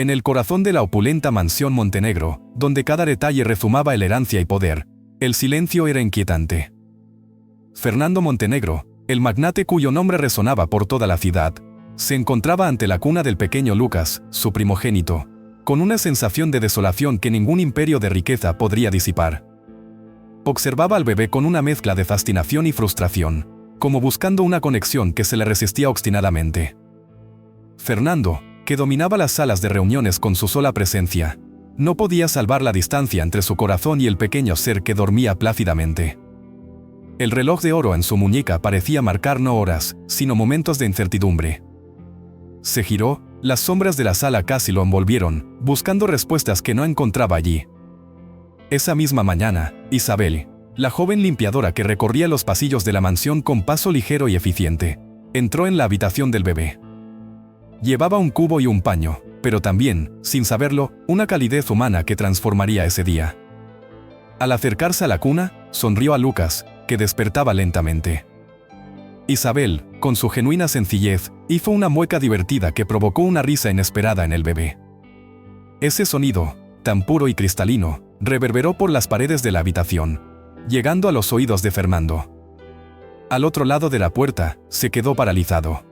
En el corazón de la opulenta mansión Montenegro, donde cada detalle rezumaba elegancia y poder, el silencio era inquietante. Fernando Montenegro, el magnate cuyo nombre resonaba por toda la ciudad, se encontraba ante la cuna del pequeño Lucas, su primogénito, con una sensación de desolación que ningún imperio de riqueza podría disipar. Observaba al bebé con una mezcla de fascinación y frustración, como buscando una conexión que se le resistía obstinadamente. Fernando, que dominaba las salas de reuniones con su sola presencia, no podía salvar la distancia entre su corazón y el pequeño ser que dormía plácidamente. El reloj de oro en su muñeca parecía marcar no horas, sino momentos de incertidumbre. Se giró, las sombras de la sala casi lo envolvieron, buscando respuestas que no encontraba allí. Esa misma mañana, Isabel, la joven limpiadora que recorría los pasillos de la mansión con paso ligero y eficiente, entró en la habitación del bebé. Llevaba un cubo y un paño, pero también, sin saberlo, una calidez humana que transformaría ese día. Al acercarse a la cuna, sonrió a Lucas, que despertaba lentamente. Isabel, con su genuina sencillez, hizo una mueca divertida que provocó una risa inesperada en el bebé. Ese sonido, tan puro y cristalino, reverberó por las paredes de la habitación, llegando a los oídos de Fernando. Al otro lado de la puerta, se quedó paralizado.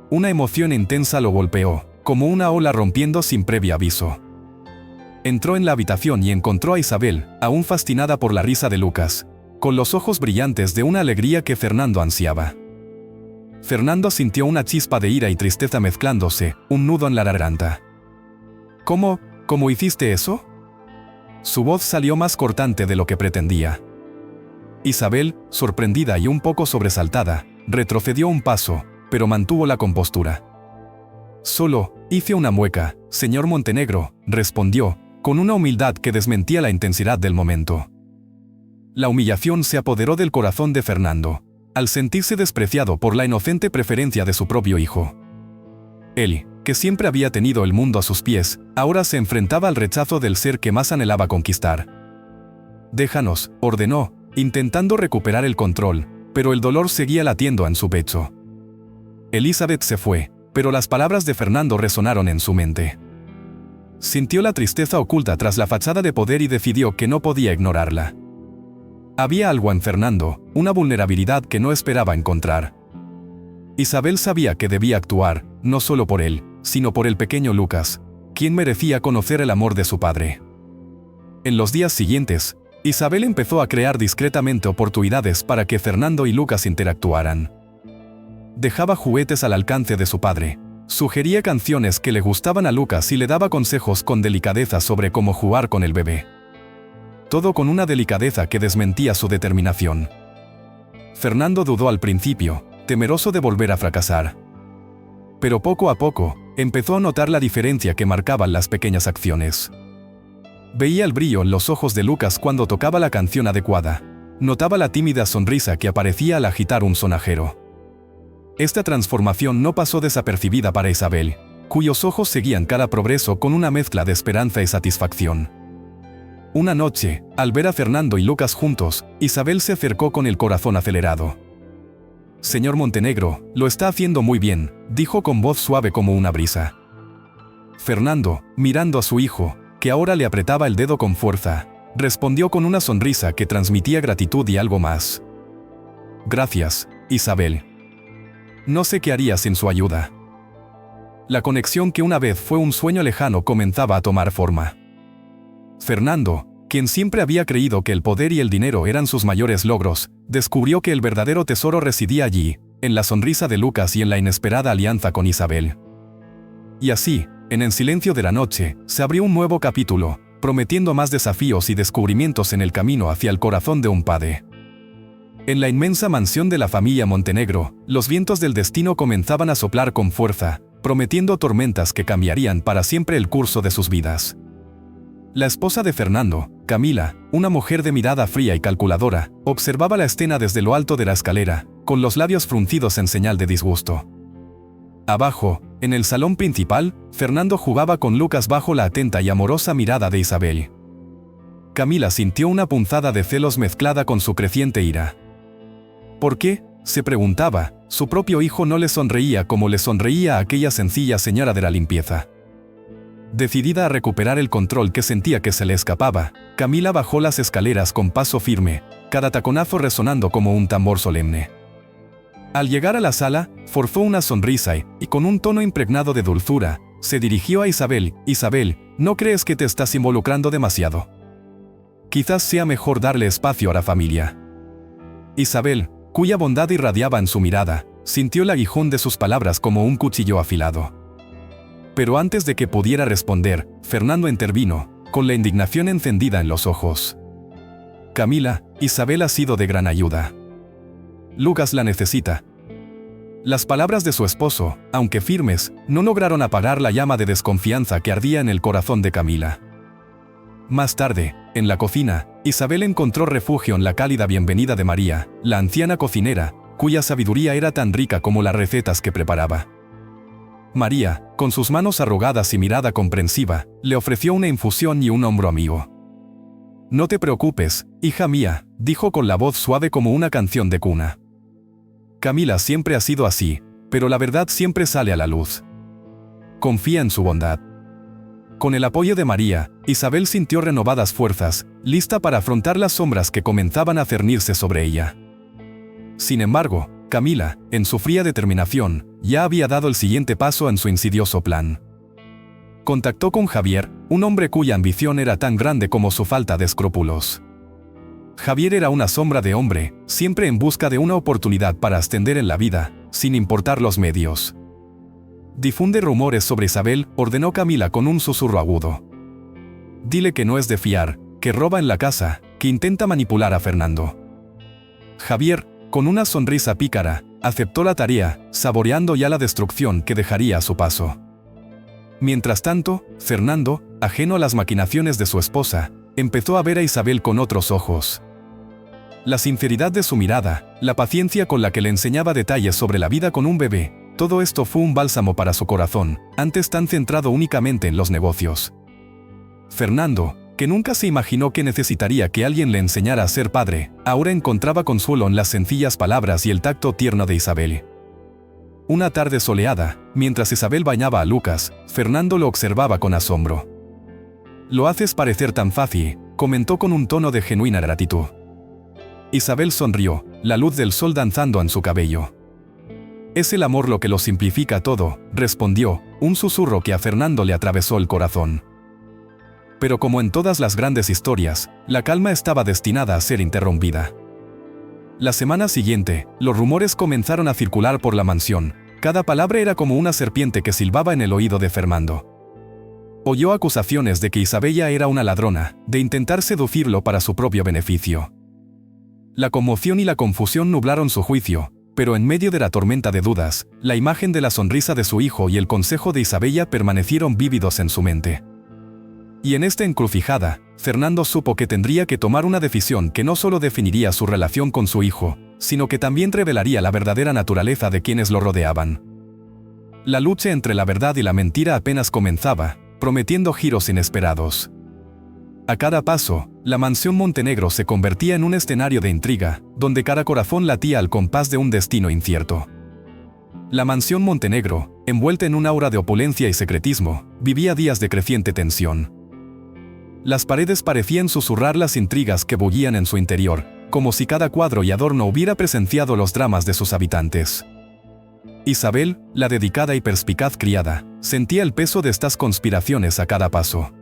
Una emoción intensa lo golpeó, como una ola rompiendo sin previo aviso. Entró en la habitación y encontró a Isabel, aún fascinada por la risa de Lucas, con los ojos brillantes de una alegría que Fernando ansiaba. Fernando sintió una chispa de ira y tristeza mezclándose, un nudo en la garganta. ¿Cómo hiciste eso? Su voz salió más cortante de lo que pretendía. Isabel, sorprendida y un poco sobresaltada, retrocedió un paso, pero mantuvo la compostura. Solo, hice una mueca, señor Montenegro, respondió, con una humildad que desmentía la intensidad del momento. La humillación se apoderó del corazón de Fernando, al sentirse despreciado por la inocente preferencia de su propio hijo. Él, que siempre había tenido el mundo a sus pies, ahora se enfrentaba al rechazo del ser que más anhelaba conquistar. «Déjanos», ordenó, intentando recuperar el control, pero el dolor seguía latiendo en su pecho. Elizabeth se fue, pero las palabras de Fernando resonaron en su mente. Sintió la tristeza oculta tras la fachada de poder y decidió que no podía ignorarla. Había algo en Fernando, una vulnerabilidad que no esperaba encontrar. Isabel sabía que debía actuar, no solo por él, sino por el pequeño Lucas, quien merecía conocer el amor de su padre. En los días siguientes, Isabel empezó a crear discretamente oportunidades para que Fernando y Lucas interactuaran. Dejaba juguetes al alcance de su padre, sugería canciones que le gustaban a Lucas y le daba consejos con delicadeza sobre cómo jugar con el bebé. Todo con una delicadeza que desmentía su determinación. Fernando dudó al principio, temeroso de volver a fracasar. Pero poco a poco, empezó a notar la diferencia que marcaban las pequeñas acciones. Veía el brillo en los ojos de Lucas cuando tocaba la canción adecuada. Notaba la tímida sonrisa que aparecía al agitar un sonajero. Esta transformación no pasó desapercibida para Isabel, cuyos ojos seguían cada progreso con una mezcla de esperanza y satisfacción. Una noche, al ver a Fernando y Lucas juntos, Isabel se acercó con el corazón acelerado. «Señor Montenegro, lo está haciendo muy bien», dijo con voz suave como una brisa. Fernando, mirando a su hijo, que ahora le apretaba el dedo con fuerza, respondió con una sonrisa que transmitía gratitud y algo más. «Gracias, Isabel. No sé qué haría sin su ayuda». La conexión que una vez fue un sueño lejano comenzaba a tomar forma. Fernando, quien siempre había creído que el poder y el dinero eran sus mayores logros, descubrió que el verdadero tesoro residía allí, en la sonrisa de Lucas y en la inesperada alianza con Isabel. Y así, en el silencio de la noche, se abrió un nuevo capítulo, prometiendo más desafíos y descubrimientos en el camino hacia el corazón de un padre. En la inmensa mansión de la familia Montenegro, los vientos del destino comenzaban a soplar con fuerza, prometiendo tormentas que cambiarían para siempre el curso de sus vidas. La esposa de Fernando, Camila, una mujer de mirada fría y calculadora, observaba la escena desde lo alto de la escalera, con los labios fruncidos en señal de disgusto. Abajo, en el salón principal, Fernando jugaba con Lucas bajo la atenta y amorosa mirada de Isabel. Camila sintió una punzada de celos mezclada con su creciente ira. ¿Por qué?, se preguntaba, su propio hijo no le sonreía como le sonreía a aquella sencilla señora de la limpieza. Decidida a recuperar el control que sentía que se le escapaba, Camila bajó las escaleras con paso firme, cada taconazo resonando como un tambor solemne. Al llegar a la sala, forzó una sonrisa y con un tono impregnado de dulzura, se dirigió a Isabel. Isabel, ¿no crees que te estás involucrando demasiado? Quizás sea mejor darle espacio a la familia. Isabel, cuya bondad irradiaba en su mirada, sintió el aguijón de sus palabras como un cuchillo afilado. Pero antes de que pudiera responder, Fernando intervino, con la indignación encendida en los ojos. Camila, Isabel ha sido de gran ayuda. Lucas la necesita. Las palabras de su esposo, aunque firmes, no lograron apagar la llama de desconfianza que ardía en el corazón de Camila. Más tarde, en la cocina, Isabel encontró refugio en la cálida bienvenida de María, la anciana cocinera, cuya sabiduría era tan rica como las recetas que preparaba. María, con sus manos arrugadas y mirada comprensiva, le ofreció una infusión y un hombro amigo. «No te preocupes, hija mía», dijo con la voz suave como una canción de cuna. Camila siempre ha sido así, pero la verdad siempre sale a la luz. Confía en su bondad. Con el apoyo de María, Isabel sintió renovadas fuerzas, lista para afrontar las sombras que comenzaban a cernirse sobre ella. Sin embargo, Camila, en su fría determinación, ya había dado el siguiente paso en su insidioso plan. Contactó con Javier, un hombre cuya ambición era tan grande como su falta de escrúpulos. Javier era una sombra de hombre, siempre en busca de una oportunidad para ascender en la vida, sin importar los medios. «Difunde rumores sobre Isabel», ordenó Camila con un susurro agudo. «Dile que no es de fiar, que roba en la casa, que intenta manipular a Fernando». Javier, con una sonrisa pícara, aceptó la tarea, saboreando ya la destrucción que dejaría a su paso. Mientras tanto, Fernando, ajeno a las maquinaciones de su esposa, empezó a ver a Isabel con otros ojos. La sinceridad de su mirada, la paciencia con la que le enseñaba detalles sobre la vida con un bebé, todo esto fue un bálsamo para su corazón, antes tan centrado únicamente en los negocios. Fernando, que nunca se imaginó que necesitaría que alguien le enseñara a ser padre, ahora encontraba consuelo en las sencillas palabras y el tacto tierno de Isabel. Una tarde soleada, mientras Isabel bañaba a Lucas, Fernando lo observaba con asombro. «Lo haces parecer tan fácil», comentó con un tono de genuina gratitud. Isabel sonrió, la luz del sol danzando en su cabello. «Es el amor lo que lo simplifica todo», respondió, un susurro que a Fernando le atravesó el corazón. Pero como en todas las grandes historias, la calma estaba destinada a ser interrumpida. La semana siguiente, los rumores comenzaron a circular por la mansión. Cada palabra era como una serpiente que silbaba en el oído de Fernando. Oyó acusaciones de que Isabella era una ladrona, de intentar seducirlo para su propio beneficio. La conmoción y la confusión nublaron su juicio, pero en medio de la tormenta de dudas, la imagen de la sonrisa de su hijo y el consejo de Isabella permanecieron vívidos en su mente. Y en esta encrucijada, Fernando supo que tendría que tomar una decisión que no solo definiría su relación con su hijo, sino que también revelaría la verdadera naturaleza de quienes lo rodeaban. La lucha entre la verdad y la mentira apenas comenzaba, prometiendo giros inesperados. A cada paso, la mansión Montenegro se convertía en un escenario de intriga, donde cada corazón latía al compás de un destino incierto. La mansión Montenegro, envuelta en un aura de opulencia y secretismo, vivía días de creciente tensión. Las paredes parecían susurrar las intrigas que bullían en su interior, como si cada cuadro y adorno hubiera presenciado los dramas de sus habitantes. Isabel, la dedicada y perspicaz criada, sentía el peso de estas conspiraciones a cada paso.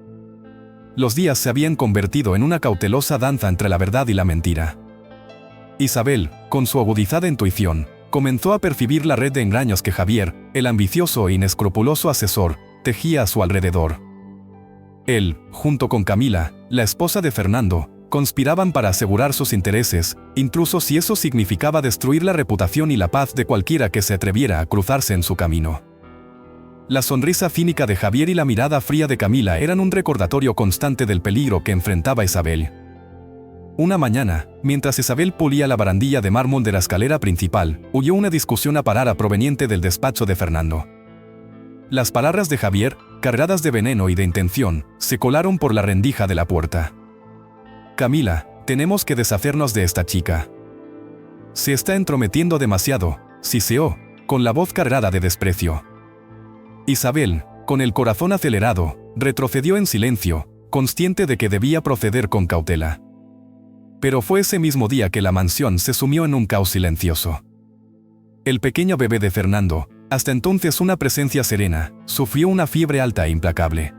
Los días se habían convertido en una cautelosa danza entre la verdad y la mentira. Isabel, con su agudizada intuición, comenzó a percibir la red de engaños que Javier, el ambicioso e inescrupuloso asesor, tejía a su alrededor. Él, junto con Camila, la esposa de Fernando, conspiraban para asegurar sus intereses, incluso si eso significaba destruir la reputación y la paz de cualquiera que se atreviera a cruzarse en su camino. La sonrisa cínica de Javier y la mirada fría de Camila eran un recordatorio constante del peligro que enfrentaba Isabel. Una mañana, mientras Isabel pulía la barandilla de mármol de la escalera principal, oyó una discusión aparada proveniente del despacho de Fernando. Las palabras de Javier, cargadas de veneno y de intención, se colaron por la rendija de la puerta. «Camila, tenemos que deshacernos de esta chica. Se está entrometiendo demasiado», siseó, con la voz cargada de desprecio. Isabel, con el corazón acelerado, retrocedió en silencio, consciente de que debía proceder con cautela. Pero fue ese mismo día que la mansión se sumió en un caos silencioso. El pequeño bebé de Fernando, hasta entonces una presencia serena, sufrió una fiebre alta e implacable.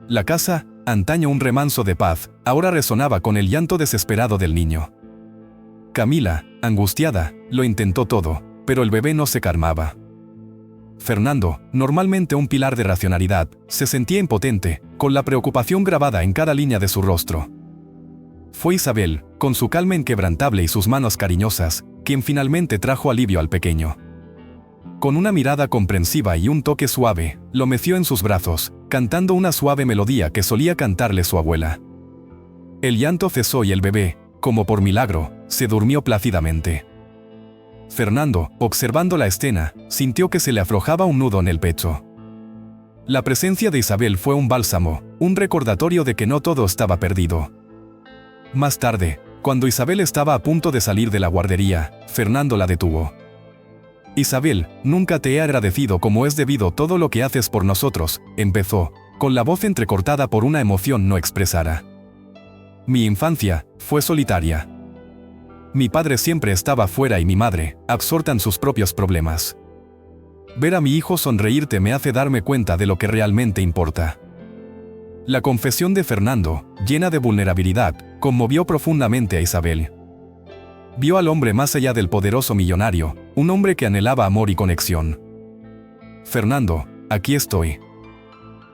La casa, antaño un remanso de paz, ahora resonaba con el llanto desesperado del niño. Camila, angustiada, lo intentó todo, pero el bebé no se calmaba. Fernando, normalmente un pilar de racionalidad, se sentía impotente, con la preocupación grabada en cada línea de su rostro. Fue Isabel, con su calma inquebrantable y sus manos cariñosas, quien finalmente trajo alivio al pequeño. Con una mirada comprensiva y un toque suave, lo meció en sus brazos, cantando una suave melodía que solía cantarle su abuela. El llanto cesó y el bebé, como por milagro, se durmió plácidamente. Fernando, observando la escena, sintió que se le aflojaba un nudo en el pecho. La presencia de Isabel fue un bálsamo, un recordatorio de que no todo estaba perdido. Más tarde, cuando Isabel estaba a punto de salir de la guardería, Fernando la detuvo. «Isabel, nunca te he agradecido como es debido todo lo que haces por nosotros», empezó, con la voz entrecortada por una emoción no expresada. «Mi infancia fue solitaria. Mi padre siempre estaba fuera y mi madre, absorta en sus propios problemas. Ver a mi hijo sonreírte me hace darme cuenta de lo que realmente importa». La confesión de Fernando, llena de vulnerabilidad, conmovió profundamente a Isabel. Vio al hombre más allá del poderoso millonario, un hombre que anhelaba amor y conexión. «Fernando, aquí estoy.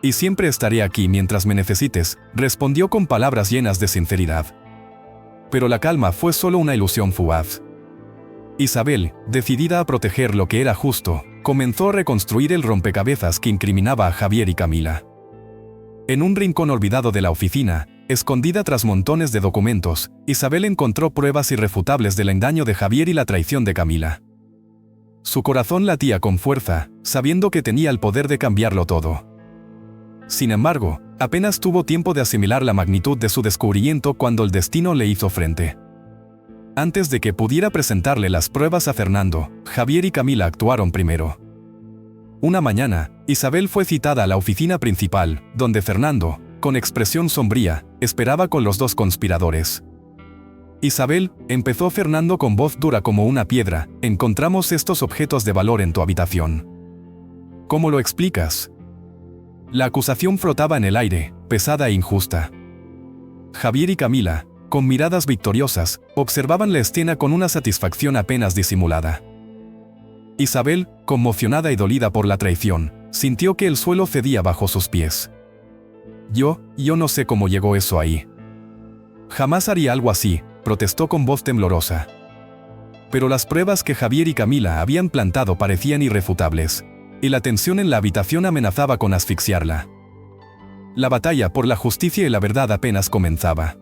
Y siempre estaré aquí mientras me necesites», respondió con palabras llenas de sinceridad. Pero la calma fue solo una ilusión fugaz. Isabel, decidida a proteger lo que era justo, comenzó a reconstruir el rompecabezas que incriminaba a Javier y Camila. En un rincón olvidado de la oficina, escondida tras montones de documentos, Isabel encontró pruebas irrefutables del engaño de Javier y la traición de Camila. Su corazón latía con fuerza, sabiendo que tenía el poder de cambiarlo todo. Sin embargo, apenas tuvo tiempo de asimilar la magnitud de su descubrimiento cuando el destino le hizo frente. Antes de que pudiera presentarle las pruebas a Fernando, Javier y Camila actuaron primero. Una mañana, Isabel fue citada a la oficina principal, donde Fernando, con expresión sombría, esperaba con los dos conspiradores. «Isabel», empezó Fernando con voz dura como una piedra, «encontramos estos objetos de valor en tu habitación». «¿Cómo lo explicas?». La acusación flotaba en el aire, pesada e injusta. Javier y Camila, con miradas victoriosas, observaban la escena con una satisfacción apenas disimulada. Isabel, conmocionada y dolida por la traición, sintió que el suelo cedía bajo sus pies. Yo no sé cómo llegó eso ahí. Jamás haría algo así», protestó con voz temblorosa. Pero las pruebas que Javier y Camila habían plantado parecían irrefutables, y la tensión en la habitación amenazaba con asfixiarla. La batalla por la justicia y la verdad apenas comenzaba.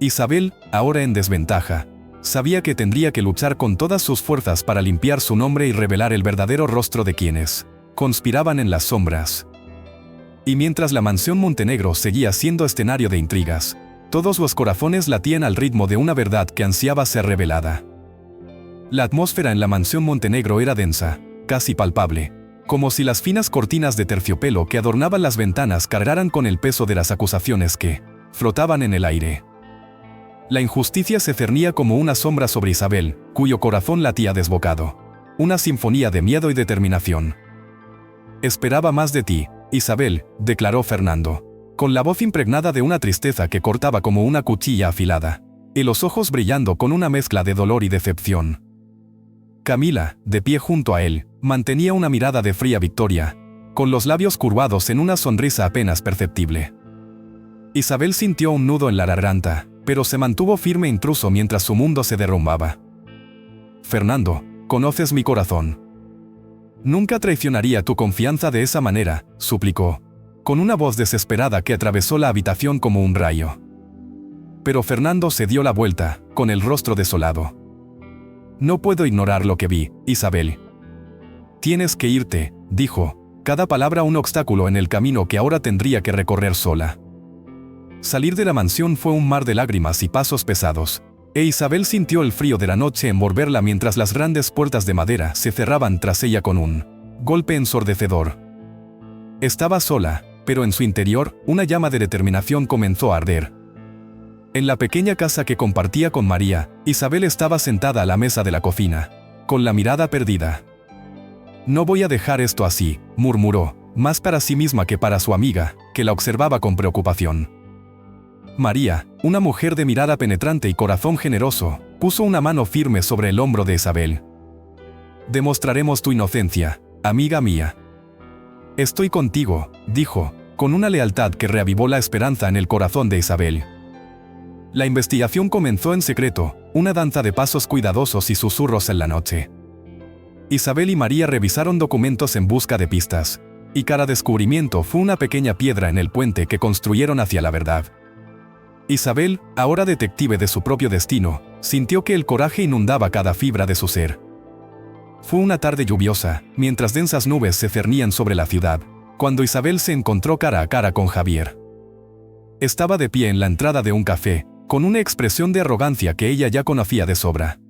Isabel, ahora en desventaja, sabía que tendría que luchar con todas sus fuerzas para limpiar su nombre y revelar el verdadero rostro de quienes conspiraban en las sombras. Y mientras la mansión Montenegro seguía siendo escenario de intrigas, todos los corazones latían al ritmo de una verdad que ansiaba ser revelada. La atmósfera en la mansión Montenegro era densa, casi palpable, como si las finas cortinas de terciopelo que adornaban las ventanas cargaran con el peso de las acusaciones que flotaban en el aire. La injusticia se cernía como una sombra sobre Isabel, cuyo corazón latía desbocado. Una sinfonía de miedo y determinación. «Esperaba más de ti, Isabel», declaró Fernando, con la voz impregnada de una tristeza que cortaba como una cuchilla afilada, y los ojos brillando con una mezcla de dolor y decepción. Camila, de pie junto a él, mantenía una mirada de fría victoria, con los labios curvados en una sonrisa apenas perceptible. Isabel sintió un nudo en la garganta, pero se mantuvo firme intruso mientras su mundo se derrumbaba. «Fernando, conoces mi corazón. Nunca traicionaría tu confianza de esa manera», suplicó, con una voz desesperada que atravesó la habitación como un rayo. Pero Fernando se dio la vuelta, con el rostro desolado. «No puedo ignorar lo que vi, Isabel. Tienes que irte», dijo, cada palabra un obstáculo en el camino que ahora tendría que recorrer sola. Salir de la mansión fue un mar de lágrimas y pasos pesados, e Isabel sintió el frío de la noche envolverla mientras las grandes puertas de madera se cerraban tras ella con un golpe ensordecedor. Estaba sola, pero en su interior, una llama de determinación comenzó a arder. En la pequeña casa que compartía con María, Isabel estaba sentada a la mesa de la cocina, con la mirada perdida. «No voy a dejar esto así», murmuró, más para sí misma que para su amiga, que la observaba con preocupación. María, una mujer de mirada penetrante y corazón generoso, puso una mano firme sobre el hombro de Isabel. «Demostraremos tu inocencia, amiga mía». «Estoy contigo», dijo, con una lealtad que reavivó la esperanza en el corazón de Isabel. La investigación comenzó en secreto, una danza de pasos cuidadosos y susurros en la noche. Isabel y María revisaron documentos en busca de pistas, y cada descubrimiento fue una pequeña piedra en el puente que construyeron hacia la verdad. Isabel, ahora detective de su propio destino, sintió que el coraje inundaba cada fibra de su ser. Fue una tarde lluviosa, mientras densas nubes se cernían sobre la ciudad, cuando Isabel se encontró cara a cara con Javier. Estaba de pie en la entrada de un café, con una expresión de arrogancia que ella ya conocía de sobra.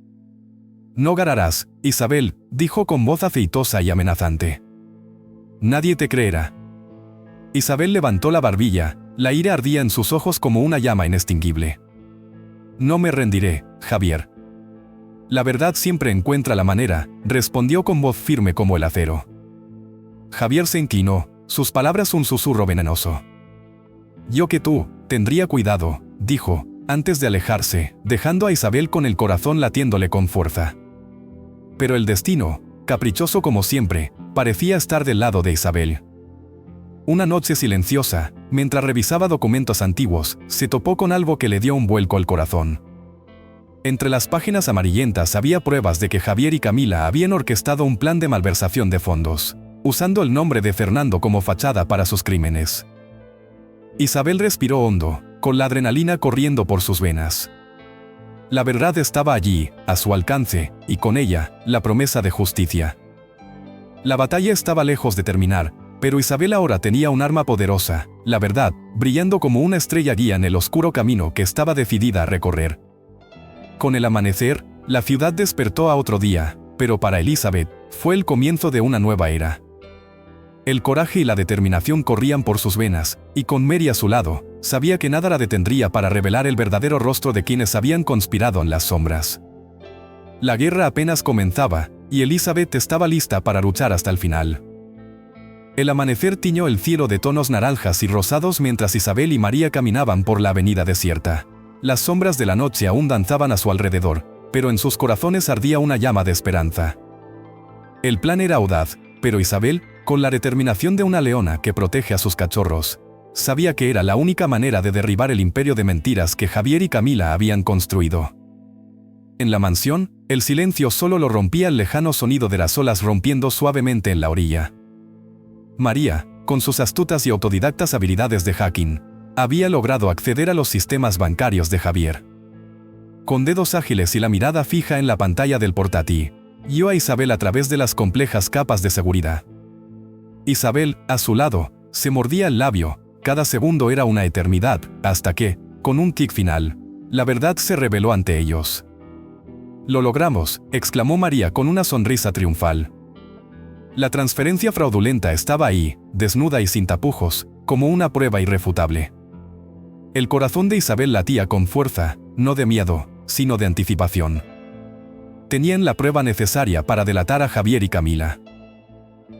«No ganarás, Isabel», dijo con voz aceitosa y amenazante. «Nadie te creerá». Isabel levantó la barbilla, la ira ardía en sus ojos como una llama inextinguible. «No me rendiré, Javier. La verdad siempre encuentra la manera», respondió con voz firme como el acero. Javier se inclinó, sus palabras un susurro venenoso. «Yo que tú, tendría cuidado», dijo, antes de alejarse, dejando a Isabel con el corazón latiéndole con fuerza. Pero el destino, caprichoso como siempre, parecía estar del lado de Isabel. Una noche silenciosa, mientras revisaba documentos antiguos, se topó con algo que le dio un vuelco al corazón. Entre las páginas amarillentas había pruebas de que Javier y Camila habían orquestado un plan de malversación de fondos, usando el nombre de Fernando como fachada para sus crímenes. Isabel respiró hondo, con la adrenalina corriendo por sus venas. La verdad estaba allí, a su alcance, y con ella, la promesa de justicia. La batalla estaba lejos de terminar, pero Isabel ahora tenía un arma poderosa, la verdad, brillando como una estrella guía en el oscuro camino que estaba decidida a recorrer. Con el amanecer, la ciudad despertó a otro día, pero para Elizabeth, fue el comienzo de una nueva era. El coraje y la determinación corrían por sus venas, y con Mary a su lado, sabía que nada la detendría para revelar el verdadero rostro de quienes habían conspirado en las sombras. La guerra apenas comenzaba, y Elizabeth estaba lista para luchar hasta el final. El amanecer tiñó el cielo de tonos naranjas y rosados mientras Isabel y María caminaban por la avenida desierta. Las sombras de la noche aún danzaban a su alrededor, pero en sus corazones ardía una llama de esperanza. El plan era audaz, pero Isabel, con la determinación de una leona que protege a sus cachorros, sabía que era la única manera de derribar el imperio de mentiras que Javier y Camila habían construido. En la mansión, el silencio solo lo rompía el lejano sonido de las olas rompiendo suavemente en la orilla. María, con sus astutas y autodidactas habilidades de hacking, había logrado acceder a los sistemas bancarios de Javier. Con dedos ágiles y la mirada fija en la pantalla del portátil, guió a Isabel a través de las complejas capas de seguridad. Isabel, a su lado, se mordía el labio, cada segundo era una eternidad, hasta que, con un tic final, la verdad se reveló ante ellos. «Lo logramos», exclamó María con una sonrisa triunfal. La transferencia fraudulenta estaba ahí, desnuda y sin tapujos, como una prueba irrefutable. El corazón de Isabel latía con fuerza, no de miedo, sino de anticipación. Tenían la prueba necesaria para delatar a Javier y Camila.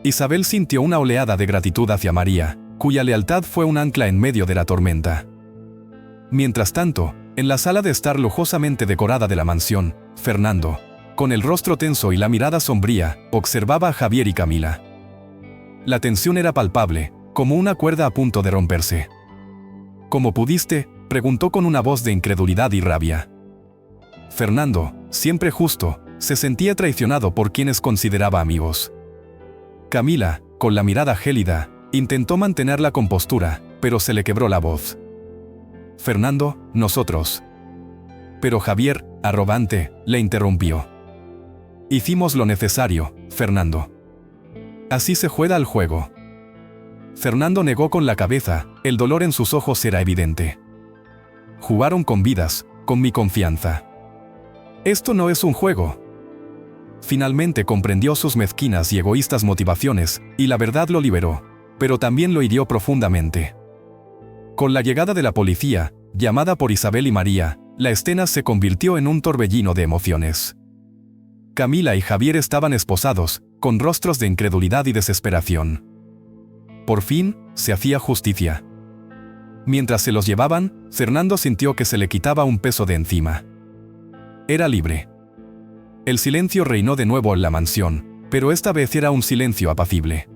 Isabel sintió una oleada de gratitud hacia María, cuya lealtad fue un ancla en medio de la tormenta. Mientras tanto, en la sala de estar lujosamente decorada de la mansión, Fernando, con el rostro tenso y la mirada sombría, observaba a Javier y Camila. La tensión era palpable, como una cuerda a punto de romperse. «¿Cómo pudiste?», preguntó con una voz de incredulidad y rabia. Fernando, siempre justo, se sentía traicionado por quienes consideraba amigos. Camila, con la mirada gélida, intentó mantener la compostura, pero se le quebró la voz. «Fernando, nosotros». Pero Javier, arrogante, le interrumpió. «Hicimos lo necesario, Fernando. Así se juega el juego». Fernando negó con la cabeza, el dolor en sus ojos era evidente. «Jugaron con vidas, con mi confianza. Esto no es un juego». Finalmente comprendió sus mezquinas y egoístas motivaciones, y la verdad lo liberó. pero también lo hirió profundamente. Con la llegada de la policía, llamada por Isabel y María, la escena se convirtió en un torbellino de emociones. Camila y Javier estaban esposados, con rostros de incredulidad y desesperación. Por fin, se hacía justicia. Mientras se los llevaban, Fernando sintió que se le quitaba un peso de encima. Era libre. El silencio reinó de nuevo en la mansión, pero esta vez era un silencio apacible.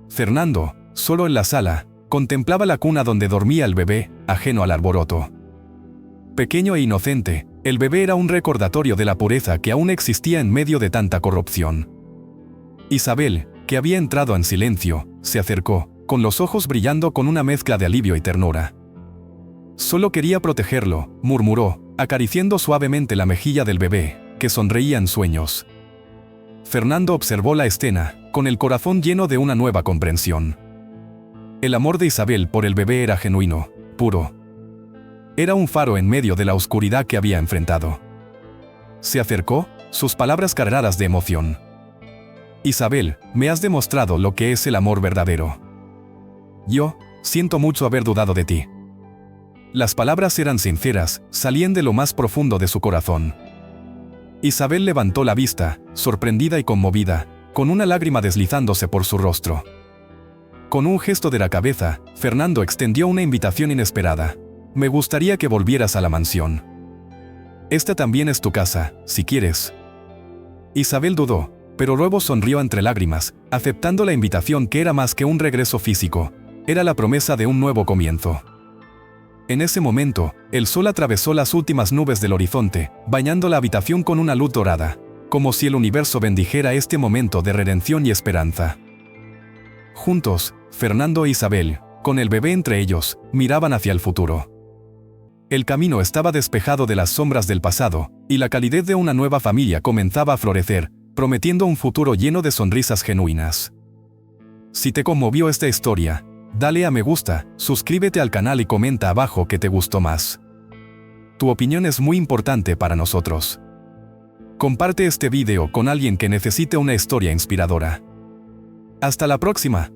Fernando, solo en la sala, contemplaba la cuna donde dormía el bebé, ajeno al alboroto. Pequeño e inocente, el bebé era un recordatorio de la pureza que aún existía en medio de tanta corrupción. Isabel, que había entrado en silencio, se acercó, con los ojos brillando con una mezcla de alivio y ternura. Solo quería protegerlo, murmuró, acariciando suavemente la mejilla del bebé, que sonreía en sueños. Fernando observó la escena, con el corazón lleno de una nueva comprensión. El amor de Isabel por el bebé era genuino, puro. Era un faro en medio de la oscuridad que había enfrentado. Se acercó, sus palabras cargadas de emoción. Isabel, me has demostrado lo que es el amor verdadero. Yo, siento mucho haber dudado de ti. Las palabras eran sinceras, salían de lo más profundo de su corazón. Isabel levantó la vista, sorprendida y conmovida, con una lágrima deslizándose por su rostro. Con un gesto de la cabeza, Fernando extendió una invitación inesperada. Me gustaría que volvieras a la mansión. Esta también es tu casa, si quieres. Isabel dudó, pero luego sonrió entre lágrimas, aceptando la invitación que era más que un regreso físico, era la promesa de un nuevo comienzo. En ese momento, el sol atravesó las últimas nubes del horizonte, bañando la habitación con una luz dorada, como si el universo bendijera este momento de redención y esperanza. Juntos, Fernando e Isabel, con el bebé entre ellos, miraban hacia el futuro. El camino estaba despejado de las sombras del pasado, y la calidez de una nueva familia comenzaba a florecer, prometiendo un futuro lleno de sonrisas genuinas. Si te conmovió esta historia, dale a me gusta, suscríbete al canal y comenta abajo qué te gustó más. Tu opinión es muy importante para nosotros. Comparte este video con alguien que necesite una historia inspiradora. Hasta la próxima.